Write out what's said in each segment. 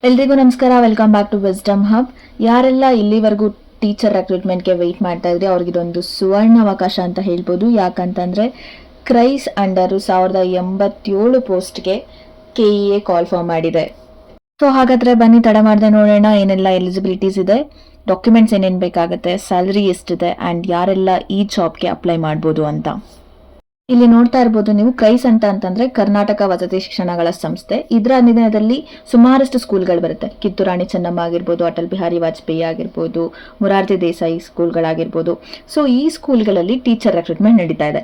ಎಲ್ರಿಗೂ ನಮಸ್ಕಾರ. Welcome back to Wisdom Hub. ಯಾರೆಲ್ಲ ಇಲ್ಲಿವರೆಗೂ ಟೀಚರ್ ರೆಕ್ರೂಟ್ಮೆಂಟ್ಗೆ ವೆಯ್ಟ್ ಮಾಡ್ತಾ ಇದ್ರೆ ಅವ್ರಿಗೆ ಇದೊಂದು ಸುವರ್ಣ ಅವಕಾಶ ಅಂತ ಹೇಳ್ಬೋದು. ಯಾಕಂತಂದರೆ ಕ್ರೈಸ್ ಅಂಡರು 1087 ಪೋಸ್ಟ್ಗೆ KEA ಕಾಲ್ ಫಾರ್ಮ್ ಮಾಡಿದೆ. ಸೊ ಹಾಗಾದರೆ ಬನ್ನಿ ತಡ ಮಾಡದೆ ನೋಡೋಣ ಏನೆಲ್ಲ ಎಲಿಜಿಬಿಲಿಟೀಸ್ ಇದೆ, ಡಾಕ್ಯುಮೆಂಟ್ಸ್ ಏನೇನು ಬೇಕಾಗುತ್ತೆ, ಸ್ಯಾಲರಿ ಎಷ್ಟಿದೆ ಆ್ಯಂಡ್ ಯಾರೆಲ್ಲ ಈ ಜಾಬ್ಗೆ ಅಪ್ಲೈ ಮಾಡ್ಬೋದು ಅಂತ. ಇಲ್ಲಿ ನೋಡ್ತಾ ಇರ್ಬೋದು ನೀವು, ಕ್ರೈಸ್ ಅಂತಂದ್ರೆ ಕರ್ನಾಟಕ ವಸತಿ ಶಿಕ್ಷಣಗಳ ಸಂಸ್ಥೆ. ಇದರ ಅಧೀನದಲ್ಲಿ ಸುಮಾರಷ್ಟು ಸ್ಕೂಲ್ಗಳು ಬರುತ್ತೆ. ಕಿತ್ತೂರಾಣಿ ಚೆನ್ನಮ್ಮ ಆಗಿರ್ಬೋದು, ಅಟಲ್ ಬಿಹಾರಿ ವಾಜಪೇಯಿ ಆಗಿರ್ಬೋದು, ಮುರಾರ್ಜಿ ದೇಸಾಯಿ ಸ್ಕೂಲ್ಗಳಾಗಿರ್ಬೋದು. ಸೊ ಈ ಸ್ಕೂಲ್ಗಳಲ್ಲಿ ಟೀಚರ್ ರೆಕ್ರೂಟ್ಮೆಂಟ್ ನಡೀತಾ ಇದೆ.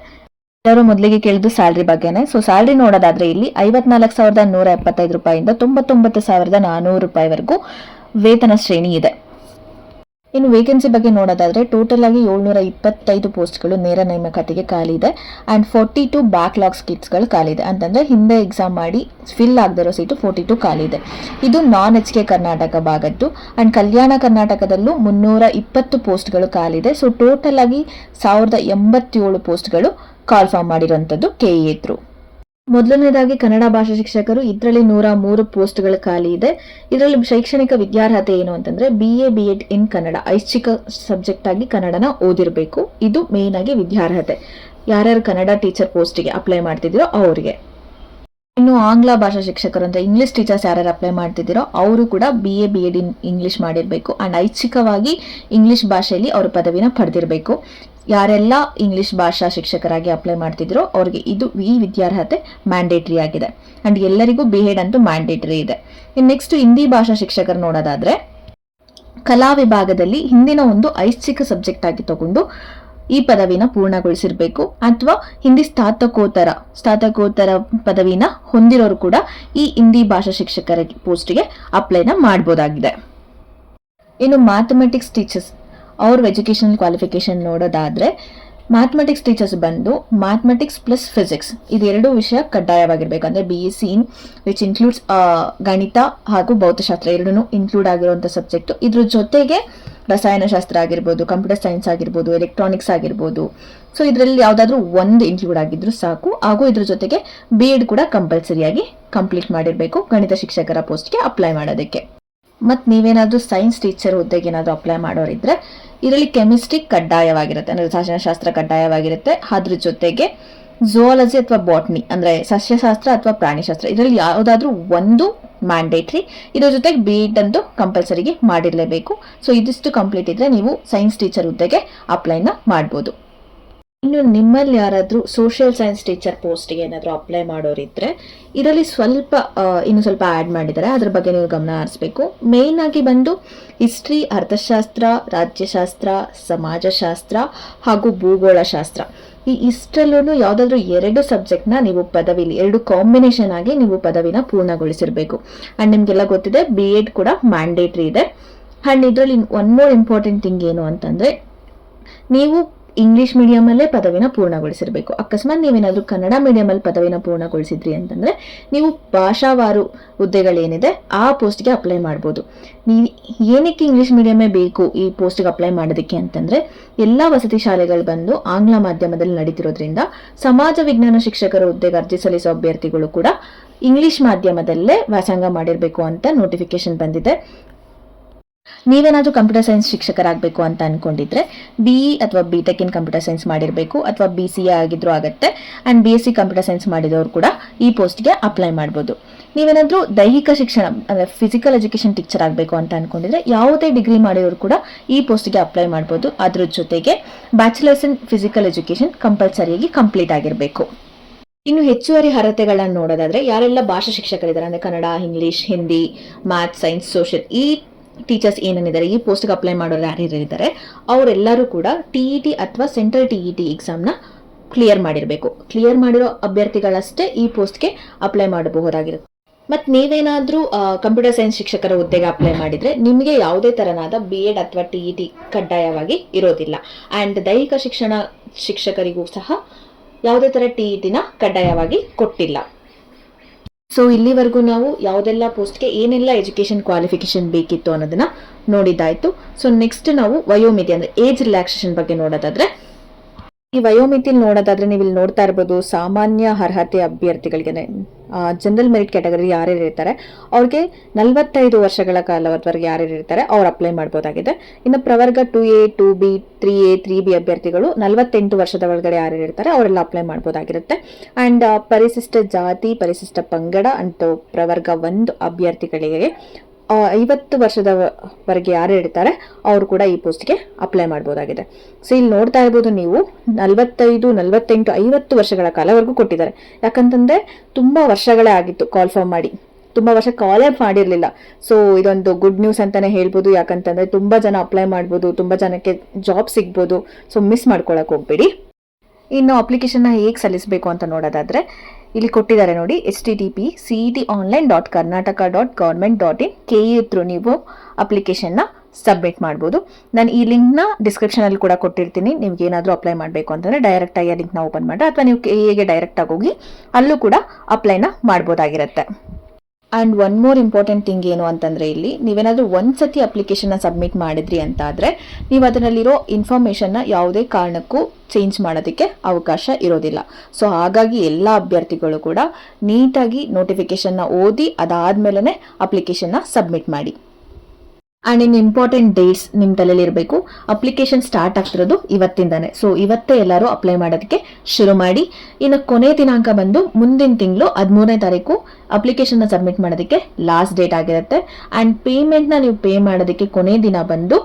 ಎಲ್ಲರೂ ಮೊದಲಿಗೆ ಕೇಳಿದ್ದು ಸ್ಯಾಲ್ರಿ ಬಗ್ಗೆನೆ. ಸೊ ಸ್ಯಾಲ್ರಿ ನೋಡೋದಾದ್ರೆ ಇಲ್ಲಿ 54,175 ರೂಪಾಯಿಂದ 99,400 ರೂಪಾಯಿವರೆಗೂ ವೇತನ ಶ್ರೇಣಿ ಇದೆ. ಇನ್ನು ವೇಕೆನ್ಸಿ ಬಗ್ಗೆ ನೋಡೋದಾದ್ರೆ ಟೋಟಲ್ ಆಗಿ 725 ಪೋಸ್ಟ್ಗಳು ನೇರ ನೇಮಕಾತಿಗೆ ಖಾಲಿ ಇದೆ ಆ್ಯಂಡ್ 42 ಬ್ಯಾಕ್ಲಾಗ್ ಸೀಟ್ಸ್ಗಳು ಖಾಲಿ ಇದೆ. ಅಂತಂದ್ರೆ ಹಿಂದೆ ಎಕ್ಸಾಮ್ ಮಾಡಿ ಫಿಲ್ ಆಗದಿರೋ ಸೀಟು 42 ಖಾಲಿ ಇದೆ. ಇದು ನಾನ್ HK ಕರ್ನಾಟಕ ಭಾಗದ್ದು. ಆ್ಯಂಡ್ ಕಲ್ಯಾಣ ಕರ್ನಾಟಕದಲ್ಲೂ 320 ಪೋಸ್ಟ್ಗಳು ಖಾಲಿ ಇದೆ. ಸೊ ಟೋಟಲ್ ಆಗಿ 1087 ಪೋಸ್ಟ್ಗಳು ಕಾಲ್ ಫಾರ್ಮ್ ಮಾಡಿರುವಂಥದ್ದು KEA ಥ್ರೂ. ಮೊದಲನೇದಾಗಿ ಕನ್ನಡ ಭಾಷಾ ಶಿಕ್ಷಕರು, ಇದರಲ್ಲಿ 103 ಪೋಸ್ಟ್ಗಳು ಖಾಲಿ ಇದೆ. ಇದರಲ್ಲಿ ಶೈಕ್ಷಣಿಕ ವಿದ್ಯಾರ್ಹತೆ ಏನು ಅಂತಂದ್ರೆ BA B.Ed ಇನ್ ಕನ್ನಡ, ಐಚ್ಛಿಕ ಸಬ್ಜೆಕ್ಟ್ ಆಗಿ ಕನ್ನಡನ ಓದಿರಬೇಕು. ಇದು ಮೇನ್ ಆಗಿ ವಿದ್ಯಾರ್ಹತೆ. ಯಾರ್ಯಾರು ಕನ್ನಡ ಟೀಚರ್ ಪೋಸ್ಟ್ಗೆ ಅಪ್ಲೈ ಮಾಡ್ತಿದ್ದೀರೋ ಅವರಿಗೆ. ಇನ್ನು ಆಂಗ್ಲ ಭಾಷಾ ಶಿಕ್ಷಕರು ಅಂದ್ರೆ ಇಂಗ್ಲಿಷ್ ಟೀಚರ್ಸ್ ಯಾರ್ಯಾರು ಅಪ್ಲೈ ಮಾಡ್ತಿದ್ದೀರೋ ಅವರು ಕೂಡ BA B.Ed ಇನ್ ಇಂಗ್ಲಿಷ್ ಮಾಡಿರಬೇಕು ಆ್ಯಂಡ್ ಐಚ್ಛಿಕವಾಗಿ ಇಂಗ್ಲಿಷ್ ಭಾಷೆಯಲ್ಲಿ ಅವರು ಪದವಿನ ಪಡೆದಿರಬೇಕು. ಯಾರೆಲ್ಲ ಇಂಗ್ಲಿಷ್ ಭಾಷಾ ಶಿಕ್ಷಕರಾಗಿ ಅಪ್ಲೈ ಮಾಡ್ತಿದ್ರೋ ಅವ್ರಿಗೆ ಈ ವಿದ್ಯಾರ್ಹತೆ ಮ್ಯಾಂಡೇಟರಿ ಆಗಿದೆ ಆ್ಯಂಡ್ ಎಲ್ಲರಿಗೂ B.Ed ಅಂತೂ ಮ್ಯಾಂಡೇಟರಿ ಇದೆ. ಇನ್ನು ನೆಕ್ಸ್ಟ್ ಹಿಂದಿ ಭಾಷಾ ಶಿಕ್ಷಕರು ನೋಡೋದಾದ್ರೆ ಕಲಾ ವಿಭಾಗದಲ್ಲಿ ಹಿಂದಿನ ಒಂದು ಐಚ್ಛಿಕ ಸಬ್ಜೆಕ್ಟ್ ಆಗಿ ತಗೊಂಡು ಈ ಪದವಿನ ಪೂರ್ಣಗೊಳಿಸಿರ್ಬೇಕು ಅಥವಾ ಹಿಂದಿ ಸ್ನಾತಕೋತ್ತರ ಪದವಿನ ಹೊಂದಿರೋರು ಕೂಡ ಈ ಹಿಂದಿ ಭಾಷಾ ಶಿಕ್ಷಕರ ಪೋಸ್ಟ್ಗೆ ಅಪ್ಲೈನ ಮಾಡ್ಬೋದಾಗಿದೆ. ಇನ್ನು ಮ್ಯಾಥಮೆಟಿಕ್ಸ್ ಟೀಚರ್ಸ್ ಅವ್ರ ಎಜುಕೇಶನಲ್ ಕ್ವಾಲಿಫಿಕೇಶನ್ ನೋಡೋದಾದ್ರೆ ಮ್ಯಾಥಮೆಟಿಕ್ಸ್ ಟೀಚರ್ಸ್ ಬಂದು ಮ್ಯಾಥಮೆಟಿಕ್ಸ್ ಪ್ಲಸ್ ಫಿಸಿಕ್ಸ್ ಇದೆರಡೂ ವಿಷಯ ಕಡ್ಡಾಯವಾಗಿರ್ಬೇಕು. ಅಂದ್ರೆ BSc ವಿಚ್ ಇನ್ಕ್ಲೂಡ್ಸ್ ಗಣಿತ ಹಾಗೂ ಭೌತಶಾಸ್ತ್ರ ಎರಡೂ ಇನ್ಕ್ಲೂಡ್ ಆಗಿರುವಂಥ ಸಬ್ಜೆಕ್ಟು. ಇದ್ರ ಜೊತೆಗೆ ರಸಾಯನಶಾಸ್ತ್ರ ಆಗಿರ್ಬೋದು, ಕಂಪ್ಯೂಟರ್ ಸೈನ್ಸ್ ಆಗಿರ್ಬೋದು, ಎಲೆಕ್ಟ್ರಾನಿಕ್ಸ್ ಆಗಿರ್ಬೋದು. ಸೊ ಇದರಲ್ಲಿ ಯಾವುದಾದ್ರೂ ಒಂದು ಇನ್ಕ್ಲೂಡ್ ಆಗಿದ್ರು ಸಾಕು. ಹಾಗೂ ಇದ್ರ ಜೊತೆಗೆ B.Ed ಕೂಡ ಕಂಪಲ್ಸರಿಯಾಗಿ ಕಂಪ್ಲೀಟ್ ಮಾಡಿರಬೇಕು ಗಣಿತ ಶಿಕ್ಷಕರ ಪೋಸ್ಟ್ಗೆ ಅಪ್ಲೈ ಮಾಡೋದಕ್ಕೆ. ಮತ್ತು ನೀವೇನಾದರೂ ಸೈನ್ಸ್ ಟೀಚರ್ ಹುದ್ದೆಗೆ ಏನಾದರೂ ಅಪ್ಲೈ ಮಾಡೋರಿದ್ರೆ ಇದರಲ್ಲಿ ಕೆಮಿಸ್ಟ್ರಿ ಕಡ್ಡಾಯವಾಗಿರುತ್ತೆ, ಅಂದರೆ ರಸಾಯನಶಾಸ್ತ್ರ ಕಡ್ಡಾಯವಾಗಿರುತ್ತೆ. ಅದ್ರ ಜೊತೆಗೆ ಝೂಯಾಲಜಿ ಅಥವಾ ಬಾಟ್ನಿ ಅಂದರೆ ಸಸ್ಯಶಾಸ್ತ್ರ ಅಥವಾ ಪ್ರಾಣಿಶಾಸ್ತ್ರ ಇದರಲ್ಲಿ ಯಾವುದಾದ್ರೂ ಒಂದು ಮ್ಯಾಂಡೇಟ್ರಿ. ಇದ್ರ ಜೊತೆಗೆ B.Ed ಅಂತೂ ಕಂಪಲ್ಸರಿಗೆ ಮಾಡಿರಲೇಬೇಕು. ಸೊ ಇದಿಷ್ಟು ಕಂಪ್ಲೀಟ್ ಇದ್ರೆ ನೀವು ಸೈನ್ಸ್ ಟೀಚರ್ ಹುದ್ದೆಗೆ ಅಪ್ಲೈನ ಮಾಡ್ಬೋದು. ಇನ್ನು ನಿಮ್ಮಲ್ಲಿ ಯಾರಾದರೂ ಸೋಷಿಯಲ್ ಸೈನ್ಸ್ ಟೀಚರ್ ಪೋಸ್ಟ್ಗೆ ಏನಾದರೂ ಅಪ್ಲೈ ಮಾಡೋರಿದ್ರೆ ಇದರಲ್ಲಿ ಇನ್ನು ಸ್ವಲ್ಪ ಆ್ಯಡ್ ಮಾಡಿದ್ದಾರೆ, ಅದ್ರ ಬಗ್ಗೆ ನೀವು ಗಮನ ಹರಿಸಬೇಕು. ಮೇಯ್ನ್ ಆಗಿ ಬಂದು ಹಿಸ್ಟ್ರಿ, ಅರ್ಥಶಾಸ್ತ್ರ, ರಾಜ್ಯಶಾಸ್ತ್ರ, ಸಮಾಜಶಾಸ್ತ್ರ ಹಾಗೂ ಭೂಗೋಳಶಾಸ್ತ್ರ. ಈ ಇಷ್ಟರಲ್ಲೂ ಯಾವುದಾದ್ರೂ 2 ಸಬ್ಜೆಕ್ಟ್ನ ನೀವು ಪದವಿಲಿ 2 ಕಾಂಬಿನೇಷನ್ ಆಗಿ ನೀವು ಪದವಿನ ಪೂರ್ಣಗೊಳಿಸಿರಬೇಕು. ಆ್ಯಂಡ್ ನಿಮಗೆಲ್ಲ ಗೊತ್ತಿದೆ B.Ed ಕೂಡ ಮ್ಯಾಂಡೇಟ್ರಿ ಇದೆ. ಆ್ಯಂಡ್ ಇದರಲ್ಲಿ ಒನ್ ಮೋರ್ ಇಂಪಾರ್ಟೆಂಟ್ ಥಿಂಗ್ ಏನು ಅಂತಂದರೆ ನೀವು ಇಂಗ್ಲಿಷ್ ಮೀಡಿಯಮಲ್ಲೇ ಪದವಿನ ಪೂರ್ಣಗೊಳಿಸಿರಬೇಕು. ಅಕಸ್ಮಾತ್ ನೀವೇನಾದರೂ ಕನ್ನಡ ಮೀಡಿಯಮಲ್ಲಿ ಪದವಿನ ಪೂರ್ಣಗೊಳಿಸಿದ್ರಿ ಅಂತಂದರೆ ನೀವು ಭಾಷಾವಾರು ಹುದ್ದೆಗಳೇನಿದೆ ಆ ಪೋಸ್ಟ್ಗೆ ಅಪ್ಲೈ ಮಾಡ್ಬೋದು. ನೀವು ಏನಕ್ಕೆ ಇಂಗ್ಲಿಷ್ ಮೀಡಿಯಮೇ ಬೇಕು ಈ ಪೋಸ್ಟ್ಗೆ ಅಪ್ಲೈ ಮಾಡೋದಕ್ಕೆ ಅಂತಂದರೆ ಎಲ್ಲ ವಸತಿ ಶಾಲೆಗಳು ಬಂದು ಆಂಗ್ಲ ಮಾಧ್ಯಮದಲ್ಲಿ ನಡೀತಿರೋದ್ರಿಂದ ಸಮಾಜ ವಿಜ್ಞಾನ ಶಿಕ್ಷಕರ ಹುದ್ದೆಗೆ ಅರ್ಜಿ ಸಲ್ಲಿಸೋ ಅಭ್ಯರ್ಥಿಗಳು ಕೂಡ ಇಂಗ್ಲಿಷ್ ಮಾಧ್ಯಮದಲ್ಲೇ ವ್ಯಾಸಂಗ ಮಾಡಿರಬೇಕು ಅಂತ ನೋಟಿಫಿಕೇಶನ್ ಬಂದಿದೆ. ನೀವೇನಾದರೂ ಕಂಪ್ಯೂಟರ್ ಸೈನ್ಸ್ ಶಿಕ್ಷಕರಾಗಬೇಕು ಅಂತ ಅನ್ಕೊಂಡಿದ್ರೆ BE ಅಥವಾ B.Tech ಇನ್ ಕಂಪ್ಯೂಟರ್ ಸೈನ್ಸ್ ಮಾಡಿರಬೇಕು ಅಥವಾ BCA ಆಗಿದ್ರೂ ಆಗುತ್ತೆ. ಆ್ಯಂಡ್ BSc ಕಂಪ್ಯೂಟರ್ ಸೈನ್ಸ್ ಮಾಡಿದವರು ಕೂಡ ಈ ಪೋಸ್ಟ್ಗೆ ಅಪ್ಲೈ ಮಾಡ್ಬೋದು. ನೀವೇನಾದರೂ ದೈಹಿಕ ಶಿಕ್ಷಣ ಅಂದರೆ ಫಿಸಿಕಲ್ ಎಜುಕೇಷನ್ ಟೀಚರ್ ಆಗಬೇಕು ಅಂತ ಅನ್ಕೊಂಡಿದ್ರೆ ಯಾವುದೇ ಡಿಗ್ರಿ ಮಾಡಿರೋರು ಕೂಡ ಈ ಪೋಸ್ಟ್ಗೆ ಅಪ್ಲೈ ಮಾಡ್ಬೋದು. ಅದ್ರ ಜೊತೆಗೆ ಬ್ಯಾಚುಲರ್ಸ್ ಇನ್ ಫಿಸಿಕಲ್ ಎಜುಕೇಷನ್ ಕಂಪಲ್ಸರಿಯಾಗಿ ಕಂಪ್ಲೀಟ್ ಆಗಿರಬೇಕು. ಇನ್ನು ಹೆಚ್ಚುವರಿ ಅರ್ಹತೆಗಳನ್ನ ನೋಡೋದಾದ್ರೆ ಯಾರೆಲ್ಲ ಭಾಷಾ ಶಿಕ್ಷಕರಿದ್ದಾರೆ ಅಂದರೆ Kannada, English, Hindi, maths, science, social ಈ ಟೀಚರ್ಸ್ ಏನೇನಿದ್ದಾರೆ ಈ ಪೋಸ್ಟ್ಗೆ ಅಪ್ಲೈ ಮಾಡೋರು ಯಾರಿದ್ದಾರೆ ಅವರೆಲ್ಲರೂ ಕೂಡ TET ಅಥವಾ ಸೆಂಟ್ರಲ್ TET ಎಕ್ಸಾಮ್ನ ಕ್ಲಿಯರ್ ಮಾಡಿರಬೇಕು. ಕ್ಲಿಯರ್ ಮಾಡಿರೋ ಅಭ್ಯರ್ಥಿಗಳಷ್ಟೇ ಈ ಪೋಸ್ಟ್ಗೆ ಅಪ್ಲೈ ಮಾಡಬಹುದಾಗಿರುತ್ತೆ. ಮತ್ತು ನೀವೇನಾದರೂ ಕಂಪ್ಯೂಟರ್ ಸೈನ್ಸ್ ಶಿಕ್ಷಕರ ಹುದ್ದೆಗೆ ಅಪ್ಲೈ ಮಾಡಿದರೆ ನಿಮಗೆ ಯಾವುದೇ ಥರನಾದ B.Ed ಅಥವಾ TET ಕಡ್ಡಾಯವಾಗಿ ಇರೋದಿಲ್ಲ. ಆ್ಯಂಡ್ ದೈಹಿಕ ಶಿಕ್ಷಣ ಶಿಕ್ಷಕರಿಗೂ ಸಹ ಯಾವುದೇ ಥರ TETನ ಕಡ್ಡಾಯವಾಗಿ ಕೊಟ್ಟಿಲ್ಲ. ಸೊ ಇಲ್ಲಿವರೆಗೂ ನಾವು ಯಾವುದೆಲ್ಲ ಪೋಸ್ಟ್ಗೆ ಏನೆಲ್ಲ ಎಜುಕೇಷನ್ ಕ್ವಾಲಿಫಿಕೇಶನ್ ಬೇಕಿತ್ತು ಅನ್ನೋದನ್ನ ನೋಡಿದ್ದಾಯ್ತು. ಸೊ ನೆಕ್ಸ್ಟ್ ನಾವು ವಯೋಮಿತಿ ಅಂದರೆ ಏಜ್ ರಿಲ್ಯಾಕ್ಸೇಷನ್ ಬಗ್ಗೆ ನೋಡೋದಾದ್ರೆ ಈ ವಯೋಮಿತಿಲಿ ನೋಡೋದಾದ್ರೆ ನೀವು ಇಲ್ಲಿ ನೋಡ್ತಾ ಇರ್ಬೋದು, ಸಾಮಾನ್ಯ ಅರ್ಹತೆ ಅಭ್ಯರ್ಥಿಗಳಿಗೆ ಜನರಲ್ ಮೆರಿಟ್ ಕ್ಯಾಟಗರಿ ಯಾರ್ಯಾರು ಇರ್ತಾರೆ ಅವ್ರಿಗೆ 45 ವರ್ಷಗಳ ಕಾಲದವರೆಗೆ ಯಾರ್ಯಾರು ಇರ್ತಾರೆ ಅವ್ರು ಅಪ್ಲೈ ಮಾಡ್ಬೋದಾಗಿದೆ. ಇನ್ನು ಪ್ರವರ್ಗ 2A 2B 3A 3B ಅಭ್ಯರ್ಥಿಗಳು 48 ವರ್ಷದ ಒಳಗಡೆ ಯಾರ್ಯಾರು ಇರ್ತಾರೆ ಅವರೆಲ್ಲ ಅಪ್ಲೈ ಮಾಡ್ಬೋದಾಗಿರುತ್ತೆ. ಆ್ಯಂಡ್ ಪರಿಶಿಷ್ಟ ಜಾತಿ, ಪರಿಶಿಷ್ಟ ಪಂಗಡ ಅಂತ ಪ್ರವರ್ಗ 1 ಅಭ್ಯರ್ಥಿಗಳಿಗೆ 50 ವರ್ಷದವರೆಗೆ ಯಾರು ಇರ್ತಾರೆ ಅವರು ಕೂಡ ಈ ಪೋಸ್ಟ್ಗೆ ಅಪ್ಲೈ ಮಾಡ್ಬೋದಾಗಿದೆ. ಸೊ ಇಲ್ಲಿ ನೋಡ್ತಾ ಇರ್ಬೋದು ನೀವು 45, 48, 50 ವರ್ಷಗಳ ಕಾಲವರೆಗೂ ಕೊಟ್ಟಿದ್ದಾರೆ. ಯಾಕಂತಂದ್ರೆ ತುಂಬಾ ವರ್ಷಗಳೇ ಆಗಿತ್ತು ಕಾಲ್ ಫಾರ್ಮ್ ಮಾಡಿ, ತುಂಬಾ ವರ್ಷ ಕಾಲೇ ಮಾಡಿರ್ಲಿಲ್ಲ. ಸೊ ಇದೊಂದು ಗುಡ್ ನ್ಯೂಸ್ ಅಂತಾನೆ ಹೇಳ್ಬೋದು. ಯಾಕಂತಂದ್ರೆ ತುಂಬಾ ಜನ ಅಪ್ಲೈ ಮಾಡ್ಬೋದು, ತುಂಬಾ ಜನಕ್ಕೆ ಜಾಬ್ ಸಿಗ್ಬೋದು. ಸೊ ಮಿಸ್ ಮಾಡ್ಕೊಳಕ್ ಹೋಗ್ಬೇಡಿ. ಇನ್ನು ಅಪ್ಲಿಕೇಶನ್ನ ಹೇಗೆ ಸಲ್ಲಿಸಬೇಕು ಅಂತ ನೋಡೋದಾದ್ರೆ ಇಲ್ಲಿ ಕೊಟ್ಟಿದ್ದಾರೆ ನೋಡಿ, http://cet.online.karnataka.government.in KE ಥ್ರೂ ನೀವು ಅಪ್ಲಿಕೇಶನ್ನ ಸಬ್ಮಿಟ್ ಮಾಡ್ಬೋದು. ನಾನು ಈ ಲಿಂಕ್ನ ಡಿಸ್ಕ್ರಿಪ್ಷನಲ್ಲಿ ಕೂಡ ಕೊಟ್ಟಿರ್ತೀನಿ. ನಿಮ್ಗೆ ಏನಾದರೂ ಅಪ್ಲೈ ಮಾಡಬೇಕು ಅಂತಂದರೆ ಡೈರೆಕ್ಟಾಗಿ ಆ ಲಿಂಕ್ನ ಓಪನ್ ಮಾಡಿ, ಅಥವಾ ನೀವು KEಗೆ ಡೈರೆಕ್ಟಾಗಿ ಹೋಗಿ ಅಲ್ಲೂ ಕೂಡ ಅಪ್ಲೈನ ಮಾಡ್ಬೋದಾಗಿರುತ್ತೆ. And one more important thing ಏನು ಅಂತಂದರೆ, ಇಲ್ಲಿ ನೀವೇನಾದರೂ ಒಂದ್ಸತಿ ಅಪ್ಲಿಕೇಶನ್ನ ಸಬ್ಮಿಟ್ ಮಾಡಿದ್ರಿ ಅಂತ ಆದರೆ ನೀವು ಅದರಲ್ಲಿರೋ ಇನ್ಫಾರ್ಮೇಷನ್ನ ಯಾವುದೇ ಕಾರಣಕ್ಕೂ ಚೇಂಜ್ ಮಾಡೋದಕ್ಕೆ ಅವಕಾಶ ಇರೋದಿಲ್ಲ. ಸೊ ಹಾಗಾಗಿ ಎಲ್ಲ ಅಭ್ಯರ್ಥಿಗಳು ಕೂಡ ನೀಟಾಗಿ ನೋಟಿಫಿಕೇಷನ್ನ ಓದಿ ಅದಾದಮೇಲೆ ಅಪ್ಲಿಕೇಶನ್ನ ಸಬ್ಮಿಟ್ ಮಾಡಿ. ಆ್ಯಂಡ್ ಇನ್ನು ಇಂಪಾರ್ಟೆಂಟ್ ಡೇಟ್ಸ್ ನಿಮ್ಮ ತಲೆಯಲ್ಲಿ ಇರಬೇಕು. ಅಪ್ಲಿಕೇಶನ್ ಸ್ಟಾರ್ಟ್ ಆಗ್ತಿರೋದು ಇವತ್ತಿಂದಾನೆ. ಸೊ ಇವತ್ತೇ ಎಲ್ಲರೂ ಅಪ್ಲೈ ಮಾಡೋದಕ್ಕೆ ಶುರು ಮಾಡಿ. ಇನ್ನು ಕೊನೆ ದಿನಾಂಕ ಬಂದು ಮುಂದಿನ ತಿಂಗಳು 13ನೇ ತಾರೀಕು ಅಪ್ಲಿಕೇಶನ್ನ ಸಬ್ಮಿಟ್ ಮಾಡೋದಕ್ಕೆ ಲಾಸ್ಟ್ ಡೇಟ್ ಆಗಿರುತ್ತೆ. ಆ್ಯಂಡ್ ಪೇಮೆಂಟ್ನ ನೀವು ಪೇ ಮಾಡೋದಕ್ಕೆ ಕೊನೆ ದಿನ ಬಂದು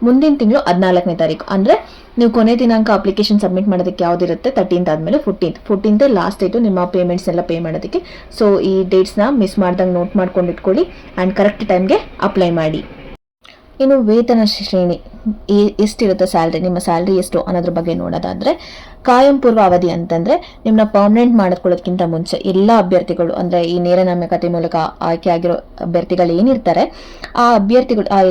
ಮುಂದಿನ ತಿಂಗಳು 14ನೇ ತಾರೀಕು. ಅಂದರೆ ನೀವು ಕೊನೆ ದಿನಾಂಕ ಅಪ್ಲಿಕೇಶನ್ ಸಬ್ಮಿಟ್ ಮಾಡೋದಕ್ಕೆ ಯಾವುದಿರುತ್ತೆ 13th ಆದಮೇಲೆ 14th ಲಾಸ್ಟ್ ಡೇಟು ನಿಮ್ಮ ಪೇಮೆಂಟ್ಸ್ ಎಲ್ಲ ಪೇ ಮಾಡೋದಕ್ಕೆ. ಸೊ ಈ ಡೇಟ್ಸ್ನ ಮಿಸ್ ಮಾಡ್ದಂಗೆ ನೋಟ್ ಮಾಡ್ಕೊಂಡು ಇಟ್ಕೊಳ್ಳಿ ಆ್ಯಂಡ್ ಕರೆಕ್ಟ್ ಟೈಮ್ಗೆ ಅಪ್ಲೈ ಮಾಡಿ. ಇನ್ನು ವೇತನ ಶ್ರೇಣಿ ಎಷ್ಟಿರುತ್ತೆ, ಸ್ಯಾಲ್ರಿ, ನಿಮ್ಮ ಸ್ಯಾಲ್ರಿ ಎಷ್ಟು ಅನ್ನೋದ್ರ ಬಗ್ಗೆ ನೋಡೋದಾದ್ರೆ, ಕಾಯಂ ಪೂರ್ವ ಅವಧಿ ಅಂತಂದ್ರೆ ನಿಮ್ಮನ್ನ ಪರ್ಮನೆಂಟ್ ಮಾಡಿಕೊಳ್ಳೋದಕ್ಕಿಂತ ಮುಂಚೆ ಎಲ್ಲ ಅಭ್ಯರ್ಥಿಗಳು, ಅಂದ್ರೆ ಈ ನೇರ ನೇಮಕಾತಿ ಮೂಲಕ ಆಯ್ಕೆ ಆಗಿರೋ ಅಭ್ಯರ್ಥಿಗಳು ಏನಿರ್ತಾರೆ ಆ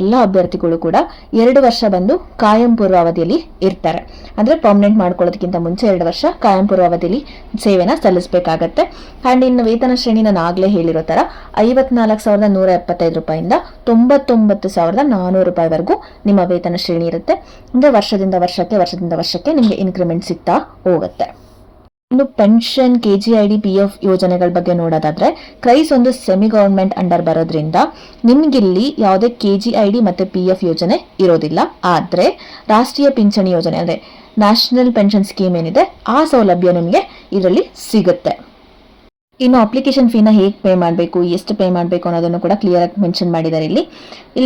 ಎಲ್ಲ ಅಭ್ಯರ್ಥಿಗಳು ಕೂಡ 2 ವರ್ಷ ಬಂದು ಕಾಯಂ ಪೂರ್ವ ಅವಧಿಯಲ್ಲಿ ಇರ್ತಾರೆ. ಅಂದ್ರೆ ಪರ್ಮನೆಂಟ್ ಮಾಡ್ಕೊಳ್ಳೋದಕ್ಕಿಂತ ಮುಂಚೆ 2 ವರ್ಷ ಕಾಯಂ ಪೂರ್ವ ಅವಧಿಯಲ್ಲಿ ಸೇವೆನ ಸಲ್ಲಿಸಬೇಕಾಗತ್ತೆ. ಆ್ಯಂಡ್ ಇನ್ನು ವೇತನ ಶ್ರೇಣಿ ನಾನು ಆಗಲೇ ಹೇಳಿರೋ ಥರ 54,175 ರೂಪಾಯಿಂದ 99,400 ರೂಪಾಯಿವರೆಗೂ ನಿಮ್ಮ ವೇತನ ಶ್ರೇಣಿ ಇರುತ್ತೆ. ಅಂದರೆ ವರ್ಷದಿಂದ ವರ್ಷಕ್ಕೆ ನಿಮಗೆ ಇನ್ಕ್ರಿಮೆಂಟ್ ಸಿಗ್ತಾ ಹೋಗುತ್ತೆ. ಇನ್ನು ಪೆನ್ಷನ್, KGID, PF ಯೋಜನೆಗಳ ಬಗ್ಗೆ ನೋಡೋದಾದ್ರೆ, ಕ್ರೈಸ್ ಒಂದು ಸೆಮಿ ಗವರ್ಮೆಂಟ್ ಅಂಡರ್ ಬರೋದ್ರಿಂದ ನಿಮ್ಗಿಲ್ಲಿ ಯಾವುದೇ KGID ಮತ್ತೆ PF ಯೋಜನೆ ಇರೋದಿಲ್ಲ. ಆದ್ರೆ ರಾಷ್ಟ್ರೀಯ ಪಿಂಚಣಿ ಯೋಜನೆ ಅಂದ್ರೆ ನ್ಯಾಷನಲ್ ಪೆನ್ಷನ್ ಸ್ಕೀಮ್ ಏನಿದೆ ಆ ಸೌಲಭ್ಯ ನಿಮಗೆ ಇದರಲ್ಲಿ ಸಿಗುತ್ತೆ. ಇನ್ನು ಅಪ್ಲಿಕೇಶನ್ ಫೀನ ಹೇಗೆ ಪೇ ಮಾಡಬೇಕು, ಎಷ್ಟು ಪೇ ಮಾಡಬೇಕು ಅನ್ನೋದನ್ನು ಕೂಡ ಕ್ಲಿಯರ್ ಆಗಿ ಮೆನ್ಷನ್ ಮಾಡಿದ್ದಾರೆ. ಇಲ್ಲಿ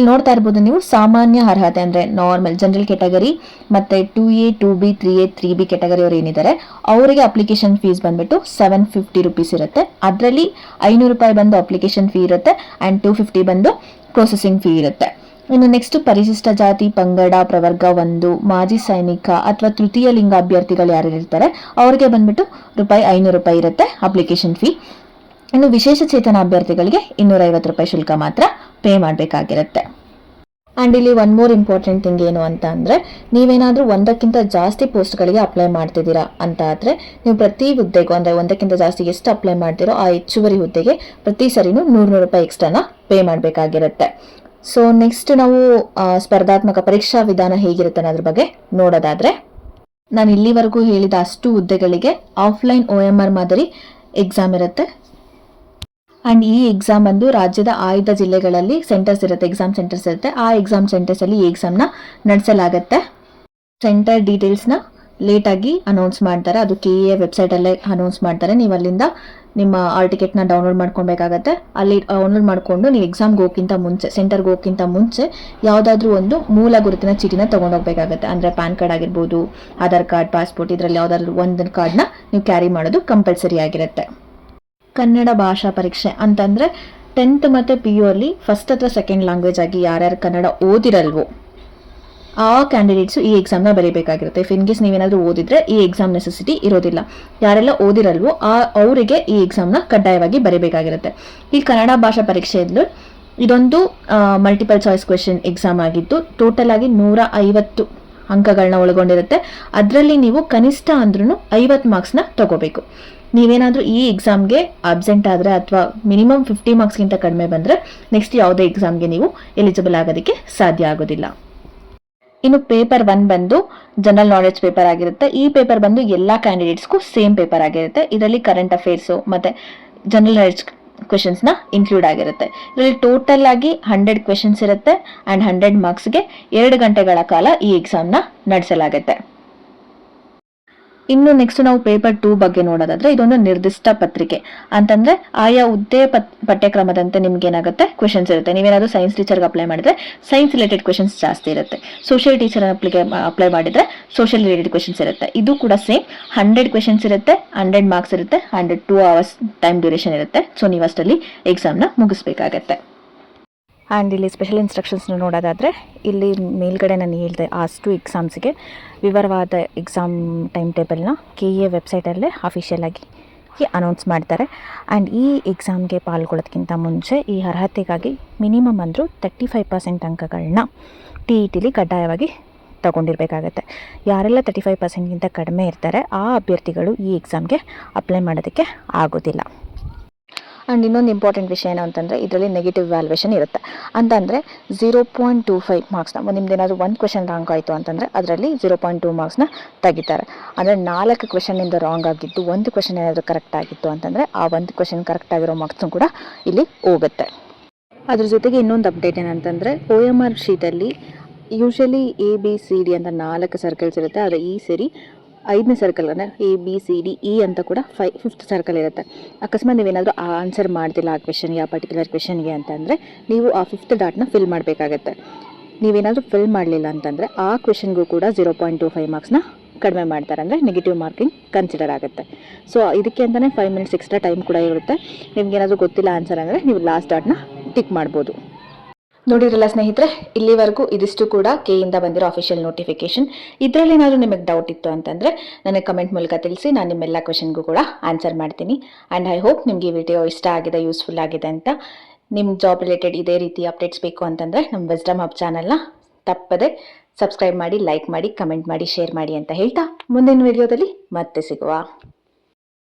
ನೋಡ್ತಾ ಇರ್ಬೋದು ನೀವು, ಸಾಮಾನ್ಯ ಅರ್ಹತೆ ಅಂದ್ರೆ ನಾರ್ಮಲ್ ಜನರಲ್ ಕ್ಯಾಟಗರಿ ಮತ್ತೆ 2A 2B 3A 3B category ಅವರು ಏನಿದ್ದಾರೆ ಅವರಿಗೆ ಅಪ್ಲಿಕೇಶನ್ ಫೀಸ್ ಬಂದ್ಬಿಟ್ಟು 750 ರೂಪೀಸ್ ಇರುತ್ತೆ. ಅದರಲ್ಲಿ 500 ರೂಪಾಯಿ ಬಂದು ಅಪ್ಲಿಕೇಶನ್ ಫೀ ಇರುತ್ತೆ ಆ್ಯಂಡ್ 250 ಬಂದು ಪ್ರೊಸೆಸಿಂಗ್ ಫೀ ಇರುತ್ತೆ. ಇನ್ನು ನೆಕ್ಸ್ಟ್ ಪರಿಶಿಷ್ಟ ಜಾತಿ, ಪಂಗಡ, ಪ್ರವರ್ಗ 1, ಮಾಜಿ ಸೈನಿಕ ಅಥವಾ ತೃತೀಯ ಲಿಂಗ ಅಭ್ಯರ್ಥಿಗಳು ಯಾರು ಇರ್ತಾರೆ ಅವ್ರಿಗೆ ಬಂದ್ಬಿಟ್ಟು ₹500 ಇರುತ್ತೆ ಅಪ್ಲಿಕೇಶನ್ ಫೀ. ಇನ್ನು ವಿಶೇಷ ಚೇತನ ಅಭ್ಯರ್ಥಿಗಳಿಗೆ 250 ರೂಪಾಯಿ ಶುಲ್ಕ ಮಾತ್ರ ಪೇ ಮಾಡಬೇಕಾಗಿರುತ್ತೆ. ಆ್ಯಂಡ್ ಇಲ್ಲಿ ಒನ್ ಮೋರ್ ಇಂಪಾರ್ಟೆಂಟ್ ಥಿಂಗ್ ಏನು ಅಂತ ಅಂದರೆ, ನೀವೇನಾದರೂ ಒಂದಕ್ಕಿಂತ ಜಾಸ್ತಿ ಪೋಸ್ಟ್ಗಳಿಗೆ ಅಪ್ಲೈ ಮಾಡ್ತಿದ್ದೀರಾ ಅಂತ ಆದರೆ ನೀವು ಪ್ರತಿ ಹುದ್ದೆಗೂ, ಅಂದರೆ ಒಂದಕ್ಕಿಂತ ಜಾಸ್ತಿ ಎಷ್ಟು ಅಪ್ಲೈ ಮಾಡ್ತೀರೋ ಆ ಹೆಚ್ಚುವರಿ ಹುದ್ದೆಗೆ ಪ್ರತಿ ಸರಿನೂ 100 ರೂಪಾಯಿ ಎಕ್ಸ್ಟ್ರಾನ ಪೇ ಮಾಡಬೇಕಾಗಿರುತ್ತೆ. ಸೊ ನೆಕ್ಸ್ಟ್ ನಾವು ಸ್ಪರ್ಧಾತ್ಮಕ ಪರೀಕ್ಷಾ ವಿಧಾನ ಹೇಗಿರುತ್ತೆ ಅನ್ನೋದ್ರ ಬಗ್ಗೆ ನೋಡೋದಾದ್ರೆ, ನಾನು ಇಲ್ಲಿವರೆಗೂ ಹೇಳಿದ ಅಷ್ಟು ಹುದ್ದೆಗಳಿಗೆ ಆಫ್ಲೈನ್ OMR ಮಾದರಿ ಎಕ್ಸಾಮ್ ಇರುತ್ತೆ. ಆ್ಯಂಡ್ ಈ ಎಕ್ಸಾಮ್ ಬಂದು ರಾಜ್ಯದ ಆಯ್ದ ಜಿಲ್ಲೆಗಳಲ್ಲಿ ಸೆಂಟರ್ಸ್ ಇರುತ್ತೆ, ಎಕ್ಸಾಮ್ ಸೆಂಟರ್ಸ್ ಇರುತ್ತೆ. ಆ ಎಕ್ಸಾಮ್ ಸೆಂಟರ್ಸಲ್ಲಿ ಈ ಎಕ್ಸಾಮ್ನ ನಡೆಸಲಾಗುತ್ತೆ. ಸೆಂಟರ್ ಡೀಟೇಲ್ಸ್ನ ಲೇಟಾಗಿ ಅನೌನ್ಸ್ ಮಾಡ್ತಾರೆ, ಅದು KEA ವೆಬ್ಸೈಟಲ್ಲೇ ಅನೌನ್ಸ್ ಮಾಡ್ತಾರೆ. ನೀವು ಅಲ್ಲಿಂದ ನಿಮ್ಮ ಆಲ್ ಟಿಕೆಟ್ನ ಡೌನ್ಲೋಡ್ ಮಾಡ್ಕೊಬೇಕಾಗತ್ತೆ. ಅಲ್ಲಿ ಡೌನ್ಲೋಡ್ ಮಾಡಿಕೊಂಡು ನೀವು ಎಕ್ಸಾಮ್ಗೆ ಹೋಗೋಕ್ಕಿಂತ ಮುಂಚೆ, ಸೆಂಟರ್ಗೆ ಹೋಗೋಕ್ಕಿಂತ ಮುಂಚೆ ಯಾವುದಾದ್ರೂ ಒಂದು ಮೂಲ ಗುರುತಿನ ಚೀಟಿನ ತೊಗೊಂಡೋಗ್ಬೇಕಾಗತ್ತೆ. ಅಂದರೆ PAN ಕಾರ್ಡ್ ಆಗಿರ್ಬೋದು, ಆಧಾರ್ ಕಾರ್ಡ್, ಪಾಸ್ಪೋರ್ಟ್, ಇದರಲ್ಲಿ ಯಾವುದಾದ್ರೂ ಒಂದು ಕಾರ್ಡ್ನ ನೀವು ಕ್ಯಾರಿ ಮಾಡೋದು ಕಂಪಲ್ಸರಿ ಆಗಿರುತ್ತೆ. ಕನ್ನಡ ಭಾಷಾ ಪರೀಕ್ಷೆ ಅಂತಂದರೆ 10th ಮತ್ತು PU ಅಲ್ಲಿ ಫಸ್ಟ್ ಅಥವಾ ಸೆಕೆಂಡ್ ಲ್ಯಾಂಗ್ವೇಜ್ ಆಗಿ ಯಾರ್ಯಾರು ಕನ್ನಡ ಓದಿರಲ್ವೋ ಆ ಕ್ಯಾಂಡಿಡೇಟ್ಸು ಈ ಎಕ್ಸಾಮ್ನ ಬರೀಬೇಕಾಗಿರುತ್ತೆ. ಇಫ್ ಇನ್ ಕೇಸ್ ನೀವೇನಾದರೂ ಓದಿದ್ರೆ ಈ ಎಕ್ಸಾಮ್ ನೆಸೆಸಿಟಿ ಇರೋದಿಲ್ಲ. ಯಾರೆಲ್ಲ ಓದಿರಲ್ವೋ ಅವರಿಗೆ ಈ ಎಕ್ಸಾಮ್ನ ಕಡ್ಡಾಯವಾಗಿ ಬರೀಬೇಕಾಗಿರುತ್ತೆ. ಈ ಕನ್ನಡ ಭಾಷಾ ಪರೀಕ್ಷೆಯಲ್ಲೂ ಇದೊಂದು ಮಲ್ಟಿಪಲ್ ಚಾಯ್ಸ್ ಕ್ವೆಶನ್ ಎಕ್ಸಾಮ್ ಆಗಿದ್ದು ಟೋಟಲ್ ಆಗಿ 150 ಅಂಕಗಳನ್ನ ಒಳಗೊಂಡಿರುತ್ತೆ. ಅದರಲ್ಲಿ ನೀವು ಕನಿಷ್ಠ ಅಂದ್ರೂ 50 ಮಾರ್ಕ್ಸ್ನ ತಗೋಬೇಕು. ನೀವೇನಾದರೂ ಈ ಎಕ್ಸಾಮ್ಗೆ ಅಬ್ಸೆಂಟ್ ಆದರೆ ಅಥವಾ ಮಿನಿಮಮ್ 50 ಮಾರ್ಕ್ಸ್ಗಿಂತ ಕಡಿಮೆ ಬಂದರೆ ನೆಕ್ಸ್ಟ್ ಯಾವುದೇ ಎಕ್ಸಾಮ್ಗೆ ನೀವು ಎಲಿಜಿಬಲ್ ಆಗೋದಕ್ಕೆ ಸಾಧ್ಯ ಆಗೋದಿಲ್ಲ. ಇನ್ನು ಪೇಪರ್ 1 ಬಂದು ಜನರಲ್ ನಾಲೆಡ್ಜ್ ಪೇಪರ್ ಆಗಿರುತ್ತೆ. ಈ ಪೇಪರ್ ಬಂದು ಎಲ್ಲ ಕ್ಯಾಂಡಿಡೇಟ್ಸ್ಗೂ ಸೇಮ್ ಪೇಪರ್ ಆಗಿರುತ್ತೆ. ಇದರಲ್ಲಿ ಕರೆಂಟ್ ಅಫೇರ್ಸು ಮತ್ತು ಜನರಲ್ ನಾಲೆಡ್ಜ್ ಕ್ವೆಶನ್ಸ್ನ ಇನ್ಕ್ಲೂಡ್ ಆಗಿರುತ್ತೆ. ಇದರಲ್ಲಿ ಟೋಟಲ್ ಆಗಿ 100 ಕ್ವೆಶನ್ಸ್ ಇರುತ್ತೆ ಆ್ಯಂಡ್ 100 ಮಾರ್ಕ್ಸ್ಗೆ 2 ಗಂಟೆಗಳ ಕಾಲ ಈ ಎಕ್ಸಾಮ್ನ ನಡೆಸಲಾಗುತ್ತೆ. ಇನ್ನು ನೆಕ್ಸ್ಟ್ ನಾವು ಪೇಪರ್ 2 ಬಗ್ಗೆ ನೋಡೋದಾದ್ರೆ ಇದೊಂದು ನಿರ್ದಿಷ್ಟ ಪತ್ರಿಕೆ ಅಂತಂದ್ರೆ ಆಯಾ ಹುದ್ದೆ ಪಠ್ಯಕ್ರಮದಂತೆ ನಿಮ್ಗೆ ಏನಾಗುತ್ತೆ ಕ್ವೆಶನ್ಸ್ ಇರುತ್ತೆ. ನೀವೇನಾದ್ರೂ ಸೈನ್ಸ್ ಟೀಚರ್ಗೆ ಅಪ್ಲೈ ಮಾಡಿದ್ರೆ ಸೈನ್ಸ್ ರಿಲೇಟೆಡ್ ಕ್ವೆಶನ್ಸ್ ಜಾಸ್ತಿ ಇರುತ್ತೆ. ಸೋಷಿಯಲ್ ಟೀಚರ್ ಅಪ್ಲೈ ಮಾಡಿದ್ರೆ ಸೋಷಿಯಲ್ ರಿಲೇಟೆಡ್ ಕ್ವೆಶನ್ಸ್ ಇರುತ್ತೆ. ಇದು ಕೂಡ ಸೇಮ್ 100 ಕ್ವೆಶನ್ಸ್ ಇರುತ್ತೆ, 100 ಮಾರ್ಕ್ಸ್ ಇರುತ್ತೆ ಆ್ಯಂಡ್ 2 ಅವರ್ಸ್ ಟೈಮ್ ಡ್ಯೂರೇಷನ್ ಇರುತ್ತೆ. ಸೊ ನೀವು ಅಷ್ಟರಲ್ಲಿ ಎಕ್ಸಾಮ್ನ ಮುಗಿಸ್ಬೇಕಾಗತ್ತೆ. ಆ್ಯಂಡ್ ಇಲ್ಲಿ ಸ್ಪೆಷಲ್ ಇನ್ಸ್ಟ್ರಕ್ಷನ್ಸ್ನ ನೋಡೋದಾದರೆ ಇಲ್ಲಿ ಮೇಲ್ಗಡೆ ನಾನು ಹೇಳಿದೆ ಅಷ್ಟು ಎಕ್ಸಾಮ್ಸ್ಗೆ ವಿವರವಾದ ಎಕ್ಸಾಮ್ ಟೈಮ್ ಟೇಬಲ್ನ KEA ವೆಬ್ಸೈಟಲ್ಲೇ ಅಫಿಷಿಯಲಾಗಿ ಅನೌನ್ಸ್ ಮಾಡ್ತಾರೆ. ಆ್ಯಂಡ್ ಈ ಎಕ್ಸಾಮ್ಗೆ ಪಾಲ್ಗೊಳ್ಳೋದಕ್ಕಿಂತ ಮುಂಚೆ ಈ ಅರ್ಹತೆಗಾಗಿ ಮಿನಿಮಮ್ ಅಂದರೂ 35% ಅಂಕಗಳನ್ನ TETಲಿ ಕಡ್ಡಾಯವಾಗಿ ತಗೊಂಡಿರಬೇಕಾಗತ್ತೆ. ಯಾರೆಲ್ಲ 35%ಗಿಂತ ಕಡಿಮೆ ಇರ್ತಾರೆ ಆ ಅಭ್ಯರ್ಥಿಗಳು ಈ ಎಕ್ಸಾಮ್ಗೆ ಅಪ್ಲೈ ಮಾಡೋದಕ್ಕೆ ಆಗೋದಿಲ್ಲ. ಆ್ಯಂಡ್ ಇನ್ನೊಂದು ಇಂಪಾರ್ಟೆಂಟ್ ವಿಷಯ ಏನು ಅಂತಂದರೆ ಇದರಲ್ಲಿ ನೆಗೆಟಿವ್ ವ್ಯಾಲ್ಯೂಯೇಷನ್ ಇರುತ್ತೆ. ಅಂತಂದರೆ 0.25 ಮಾರ್ಕ್ಸ್ನ ನಿಮ್ದೇನಾದರೂ ಒಂದು ಕ್ವೆಶನ್ ರಾಂಗ್ ಆಯಿತು ಅಂತಂದರೆ ಅದರಲ್ಲಿ 0.2 ಮಾರ್ಕ್ಸ್ನ ತೆಗಿತಾರೆ. ಅಂದರೆ 4 ಕ್ವೆಶನ್ನಿಂದ ರಾಂಗ್ ಆಗಿದ್ದು ಒಂದು ಕ್ವೆಶನ್ ಏನಾದರೂ ಕರೆಕ್ಟ್ ಆಗಿತ್ತು ಅಂತಂದರೆ ಆ ಒಂದು ಕ್ವೆಶನ್ ಕರೆಕ್ಟ್ ಆಗಿರೋ ಮಾರ್ಕ್ಸ್ನು ಕೂಡ ಇಲ್ಲಿ ಹೋಗುತ್ತೆ. ಅದ್ರ ಜೊತೆಗೆ ಇನ್ನೊಂದು ಅಪ್ಡೇಟ್ ಏನಂತಂದರೆ OMR ಶೀಟಲ್ಲಿ ಯೂಶಲಿ ABCD ಅಂತ 4 ಸರ್ಕಲ್ಸ್ ಇರುತ್ತೆ. ಆದರೆ ಈ ಸರಿ 5ನೇ ಸರ್ಕಲ್ ಅಂದರೆ ABCDE ಅಂತ ಕೂಡ 5th ಸರ್ಕಲ್ ಇರುತ್ತೆ. ಅಕಸ್ಮಾತ್ ನೀವೇನಾದರೂ ಆನ್ಸರ್ ಮಾಡ್ತಿಲ್ಲ ಆ ಕ್ವೆಶನ್ಗೆ, ಆ ಪರ್ಟಿಕ್ಯುಲರ್ ಕ್ವೆಶನ್ಗೆ ಅಂತಂದರೆ ನೀವು ಆ 5th ಡಾಟ್ನ ಫಿಲ್ ಮಾಡಬೇಕಾಗತ್ತೆ. ನೀವೇನಾದರೂ ಫಿಲ್ ಮಾಡಲಿಲ್ಲ ಅಂತಂದರೆ ಆ ಕ್ವೆಶನ್ಗೂ ಕೂಡ 0.25 ಮಾರ್ಕ್ಸ್ನ ಕಡಿಮೆ ಮಾಡ್ತಾರೆ, ಅಂದರೆ ನೆಗೆಟಿವ್ ಮಾರ್ಕಿಂಗ್ ಕನ್ಸಿಡರ್ ಆಗುತ್ತೆ. ಸೊ ಇದಕ್ಕೆ ಅಂತಲೇ 5 ಮಿನಿಟ್ಸ್ ಎಕ್ಸ್ಟ್ರಾ ಟೈಮ್ ಕೂಡ ಇರುತ್ತೆ. ನಿಮ್ಗೇನಾದರೂ ಗೊತ್ತಿಲ್ಲ ಆನ್ಸರ್ ಅಂದರೆ ನೀವು ಲಾಸ್ಟ್ ಡಾಟ್ನ ಟಿಕ್ ಮಾಡ್ಬೋದು. ನೋಡಿದ್ರಲ್ಲ ಸ್ನೇಹಿತರೆ, ಇಲ್ಲಿವರೆಗೂ ಇದಿಷ್ಟು ಕೂಡ KEಯಿಂದ ಬಂದಿರೋ ಅಫಿಷಿಯಲ್ ನೋಟಿಫಿಕೇಶನ್. ಇದರಲ್ಲಿ ಏನಾದರೂ ನಿಮಗೆ ಡೌಟ್ ಇತ್ತು ಅಂತಂದರೆ ನನಗೆ ಕಮೆಂಟ್ ಮೂಲಕ ತಿಳಿಸಿ, ನಾನು ನಿಮ್ಮೆಲ್ಲ ಕ್ವೆಶನ್ಗೂ ಕೂಡ ಆನ್ಸರ್ ಮಾಡ್ತೀನಿ. ಆ್ಯಂಡ್ ಐ ಹೋಪ್ ನಿಮಗೆ ಈ ವಿಡಿಯೋ ಇಷ್ಟ ಆಗಿದೆ, ಯೂಸ್ಫುಲ್ ಆಗಿದೆ ಅಂತ. ನಿಮ್ಮ ಜಾಬ್ ರಿಲೇಟೆಡ್ ಇದೇ ರೀತಿ ಅಪ್ಡೇಟ್ಸ್ ಬೇಕು ಅಂತಂದರೆ ನಮ್ಮ ವಿಸ್ಡಮ್ ಹಬ್ ಚಾನಲ್ನ ತಪ್ಪದೆ ಸಬ್ಸ್ಕ್ರೈಬ್ ಮಾಡಿ, ಲೈಕ್ ಮಾಡಿ, ಕಮೆಂಟ್ ಮಾಡಿ, ಶೇರ್ ಮಾಡಿ ಅಂತ ಹೇಳ್ತಾ ಮುಂದಿನ ವಿಡಿಯೋದಲ್ಲಿ ಮತ್ತೆ ಸಿಗುವ.